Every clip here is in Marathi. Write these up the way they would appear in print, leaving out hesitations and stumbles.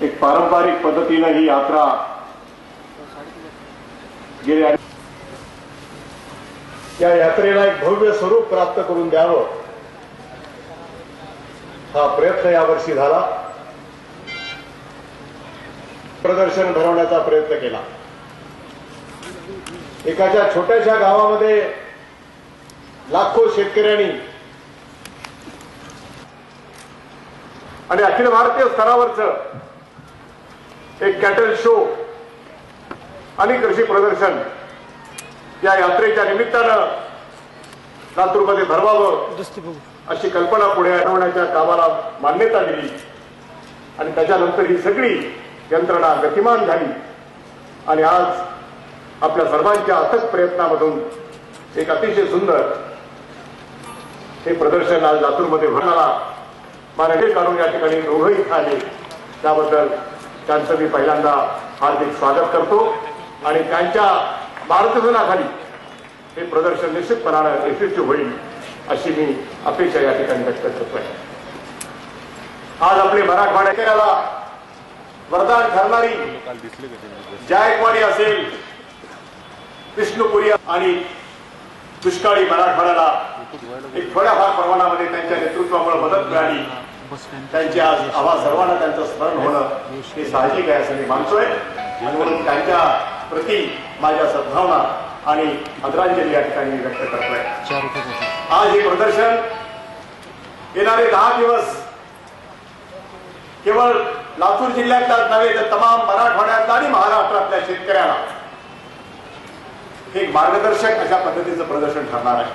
एक पारंपरिक पद्धतीने ही यात्रा गेली आणि या यात्रेला एक भव्य स्वरूप प्राप्त करून द्यावं हा प्रयत्न यावर्षी झाला। प्रदर्शन भरवण्याचा प्रयत्न केला। एकाच्या छोट्याशा गावामध्ये लाखो शेतकऱ्यांनी आणि अखिल भारतीय स्तरावरचं एक कॅटल शो आणि कृषी प्रदर्शन या यात्रेच्या निमित्तानं लातूरमध्ये भरवावं अशी कल्पना पुढे आणण्याच्या कामाला मान्यता दिली आणि त्याच्यानंतर ही सगळी यंत्रणा गतिमान झाली आणि आज आपल्या सर्वांच्या अथक प्रयत्नामधून एक अतिशय सुंदर हे प्रदर्शन आज लातूरमध्ये भरणारा माननीय काढून या ठिकाणी दोघंही इथं आले त्याबद्दल त्यांचं मी पहिल्यांदा हार्दिक स्वागत करतो आणि त्यांच्या मार्गदर्शनाखाली हे प्रदर्शन निश्चितपणानं यशस्वी होईल अशी मी अपेक्षा या ठिकाणी व्यक्त करतोय। आज आपले मराठवाड्याला वरदान ठरणारी जायकवाडी असेल, विष्णुपुरी आणि दुष्काळी मराठवाड्याला एक थोड्याफार प्रमाणामध्ये त्यांच्या नेतृत्वामुळे मदत मिळाली। त्यांची आज आम्हा सर्वांना त्यांचं स्मरण होणं हे साहजिक आहे असं मी मानतोय आणि म्हणून त्यांच्या प्रति माझ्या सद्भावना आणि आदरांजली या ठिकाणी व्यक्त करतोय। आज हे प्रदर्शन येणारे 10 दिवस केवळ लातूर जिल्ह्यातलाच नव्हे तर तमाम मराठवाड्यातल्या आणि महाराष्ट्रातल्या शेतकऱ्यांना एक मार्गदर्शक अशा पद्धतीचं प्रदर्शन ठरणार आहे।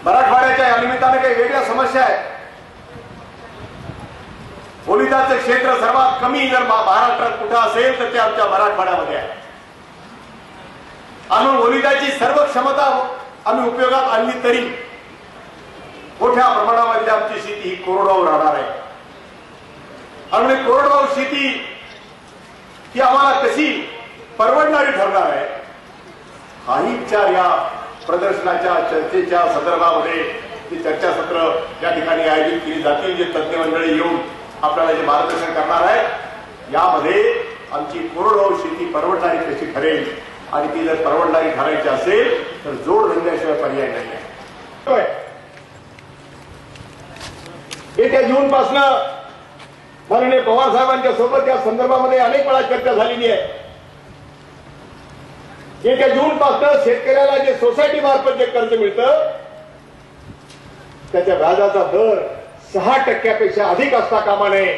मराठवाड्याच्या या निमित्ताने काही वेगळ्या समस्या आहेत। ओलिताचं क्षेत्र सर्वात कमी जर महाराष्ट्रात कुठं असेल तर ते आमच्या मराठवाड्यामध्ये आहे। आणि ओलिताची सर्व क्षमता आम्ही उपयोगात आणली तरी मोठ्या प्रमाणामध्ये आमची शेती ही कोरडवाहू राहणार आहे आणि कोरडवाहू शेती ही आम्हाला कशी परवडणारी ठरणार आहे हाही विचार या प्रदर्शनाच्या चर्चेच्या संदर्भामध्ये ही चर्चासत्र या ठिकाणी आयोजित केली जातील। जे तज्ञ मंडळी येऊन आपल्याला जे मार्गदर्शन करणार आहे यामध्ये आमची कोरडवाहू शेती परवडणारी कशी ठरेल आणि ती जर परवडणारी ठरायची असेल तर जोड धंद्याशिवाय पर्याय नाही आहे। येत्या जून पासून माननीय पवार साहेबांच्या सोबत या संदर्भामध्ये अनेक वेळा चर्चा झालेली आहे। येत्या जून पासून शेतकऱ्याला जे सोसायटी मार्फत जे कर्ज मिळतं त्याच्या व्याजाचा दर 6% अधिक असता कामा नये